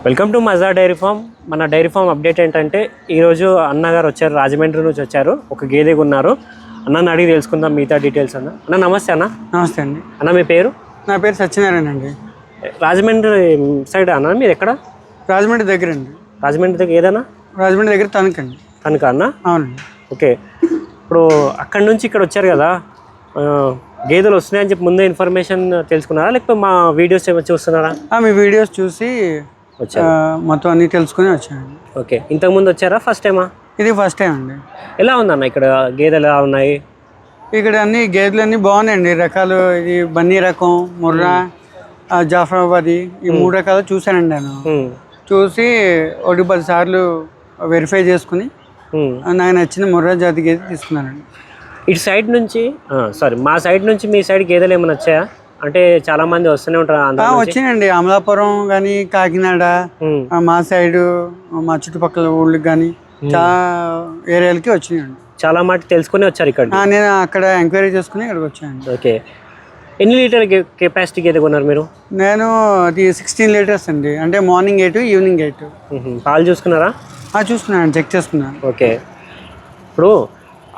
Welcome to మజా dairy farm. మన dairy farm update ఏంటంటే ఈరోజు అన్నగారు వచ్చారు, రాజమండ్రి నుంచి వచ్చారు. ఒక గేదె ఉన్నారు. అన్నని అడిగి తెలుసుకుందాం మిగతా డీటెయిల్స్. అన్న నమస్తే. అన్న నమస్తే అండి. అన్న మీ పేరు? నా పేరు సత్యనారాయణ అండి. రాజమండ్రి సైడ్ అన్న మీరు ఎక్కడ? రాజమండ్రి దగ్గర అండి. రాజమండ్రి దగ్గర ఏదన్నా? రాజమండ్రి దగ్గర తణుకండి. తణుక అన్న? అవునండి. ఓకే. ఇప్పుడు అక్కడి నుంచి ఇక్కడ వచ్చారు కదా, గేదెలు వస్తున్నాయని చెప్పి ముందే ఇన్ఫర్మేషన్ తెలుసుకున్నారా, లేకపోతే మా వీడియోస్ ఏమైనా చూస్తున్నారా? మీ వీడియోస్ చూసి వచ్చారు, మొత్తం అన్ని తెలుసుకుని వచ్చానండి. ఓకే. ఇంతకుముందు వచ్చారా, ఫస్ట్ టైమా? ఇది ఫస్ట్ టైం అండి. ఎలా ఉందన్న ఇక్కడ గేదెలు ఎలా ఉన్నాయి? ఇక్కడ అన్ని గేదెలు అన్నీ బాగున్నాయండి. రకాలు ఇది బన్నీ రకం, ముర్రా, జాఫరాబాదీ, ఈ 3 రకాలు చూశానండి. నేను చూసి 1-10 సార్లు వెరిఫై చేసుకుని నాకు నచ్చిన ముర్రా జాతి గేదె తీసుకున్నానండి. ఇటు సైడ్ నుంచి మా సైడ్ నుంచి మీ సైడ్ గేదెలు ఏమైనా వచ్చాయా? అంటే చాలా మంది వస్తూనే ఉంటారు. వచ్చినాయండి. అమలాపురం కానీ, కాకినాడ, మా సైడు, మా చుట్టుపక్కల ఊళ్ళకి కానీ చాలా ఏరియాలకి వచ్చినాయండి. చాలా మాట తెలుసుకుని వచ్చారు ఇక్కడ. నేను అక్కడ ఎంక్వైరీ చేసుకుని ఇక్కడికి వచ్చానండి. ఓకే. ఎన్ని లీటర్ కెపాసిటీ గేదె కొన్నారు మీరు? నేను అది 16 లీటర్స్ అండి. అంటే మార్నింగ్ 8, ఈవినింగ్ 8. పాలు చూసుకున్నారా? చూసుకున్నాను, చెక్ చేసుకున్నాను. ఓకే. ఇప్పుడు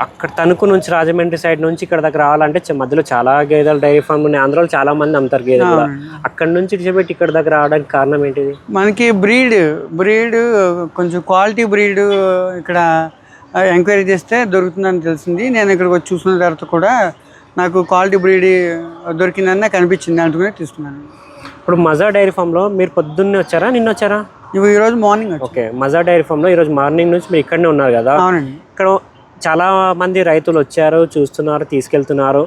అక్కడ తణుకు నుంచి రాజమండ్రి సైడ్ నుంచి ఇక్కడ దగ్గర రావాలంటే మధ్యలో చాలా గేదెలు డైరీ ఫార్మ్ ఉన్నాయి. ఆంధ్రాలో చాలా మంది అమ్ముతారు గేదెలు కూడా. అక్కడ నుంచి ఇచ్చిపెట్టి ఇక్కడ దగ్గర రావడానికి కారణం ఏంటిది? మనకి బ్రీడ్ కొంచెం క్వాలిటీ బ్రీడ్ ఇక్కడ ఎంక్వైరీ చేస్తే దొరుకుతుందని తెలిసింది. నేను ఇక్కడికి వచ్చి చూసిన తర్వాత కూడా నాకు క్వాలిటీ బ్రీడ్ దొరికిందని నాకు అనిపించింది, అందుకనే తీసుకున్నాను. ఇప్పుడు మజా డైరీ ఫామ్లో మీరు పొద్దున్నే వచ్చారా, నిన్న వచ్చారా? ఈరోజు మార్నింగ్. ఓకే. మజా డైరీ ఫామ్లో ఈరోజు మార్నింగ్ నుంచి మీరు ఇక్కడనే ఉన్నారు కదా? అవునండి. ఇక్కడ చాలా మంది రైతులు వచ్చారు, చూస్తున్నారు, తీసుకెళ్తున్నారు.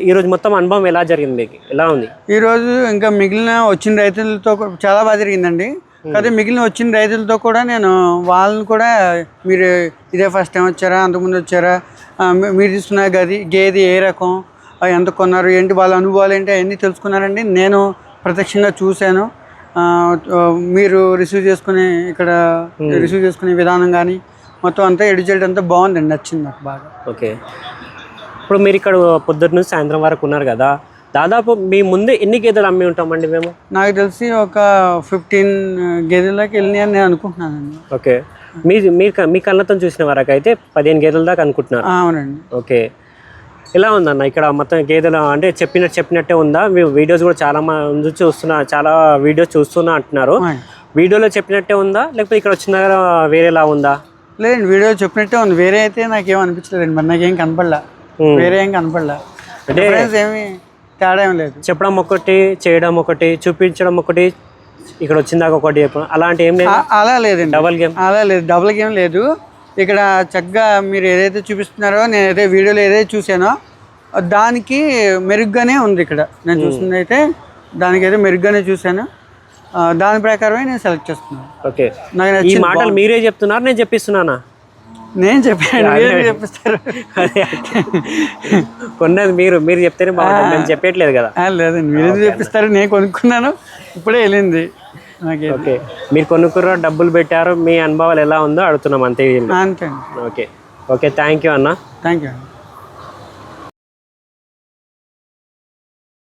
ఈరోజు మొత్తం అనుభవం ఎలా జరిగింది మీకు? ఎలా ఉంది ఈరోజు? ఇంకా మిగిలిన వచ్చిన రైతులతో చాలా బాగా జరిగిందండి. కానీ మిగిలిన వచ్చిన రైతులతో కూడా నేను వాళ్ళని కూడా, మీరు ఇదే ఫస్ట్ టైం వచ్చారా, అంతకుముందు వచ్చారా, మీరు తీసుకున్న గేదె ఏ రకం, ఎంత కొన్నారు, ఏంటి వాళ్ళ అనుభవాలు ఏంటి, అవన్నీ తెలుసుకున్నారండి. నేను ప్రత్యక్షంగా చూశాను. మీరు రిసీవ్ చేసుకునే విధానం కానీ మొత్తం అంతా ఎడ్యుకేట్ అంతా బాగుందండి, నచ్చింది నాకు బాగా. ఓకే. ఇప్పుడు మీరు ఇక్కడ పొద్దున్న నుంచి సాయంత్రం వరకు ఉన్నారు కదా, దాదాపు మీ ముందే ఎన్ని గేదెలు అమ్మి ఉంటామండి మేము? నాకు తెలిసి ఒక 15 గేదెలకి వెళ్ళినాయని నేను అనుకుంటున్నానండి. ఓకే. మీ కళ్ళతో చూసిన వరకు అయితే 15 గేదెల దాకా అనుకుంటున్నారు? అవునండి. ఓకే. ఎలా ఉందన్న ఇక్కడ మొత్తం గేదెలు? అంటే చెప్పినట్టే ఉందా? వీడియోస్ కూడా చాలా మంది చాలా వీడియోస్ చూస్తున్నా అంటున్నారు. వీడియోలో చెప్పినట్టే ఉందా, లేకపోతే ఇక్కడ వచ్చిన దగ్గర వేరేలా ఉందా? లేదండి, వీడియో చెప్పినట్టే ఉంది. వేరే అయితే నాకేం అనిపించలేదండి, మరి నాకేం కనపడలా, వేరే ఏం కనపడలా. అంటే ఏమి తేడా ఏం లేదు. చెప్పడం ఒకటి, చేయడం ఒకటి, చూపించడం ఒకటి, ఇక్కడ వచ్చిన దాకా ఒకటి చెప్పడం, అలాంటి ఏం లేదు? అలా లేదండి. డబుల్ గేమ్ లేదు. ఇక్కడ చక్కగా మీరు ఏదైతే చూపిస్తున్నారో, నేనైతే వీడియోలో ఏదైతే చూసానో దానికి మెరుగ్గానే ఉంది. ఇక్కడ నేను చూసింది అయితే దానికైతే మెరుగ్గానే చూశాను. దాని ప్రకారమే నేను సెలెక్ట్ చేస్తున్నాను. ఓకే. ఈ మాటలు మీరే చెప్తున్నారు, నేను చెప్పిస్తున్నానా? నేను చెప్పాను, చెప్పిస్తారు. కొన్నది మీరు చెప్తేనే బాగుంటుంది, నేను చెప్పట్లేదు కదా. లేదండి, మీరు చెప్పిస్తారు. నేను కొనుక్కున్నాను, ఇప్పుడే వెళ్ళింది. ఓకే. మీరు కొనుక్కున్నారు, డబ్బులు పెట్టారు, మీ అనుభవాలు ఎలా ఉందో అడుగుతున్నాం, అంతే. అంతే. ఓకే. థ్యాంక్ యూ అన్న. Thank you.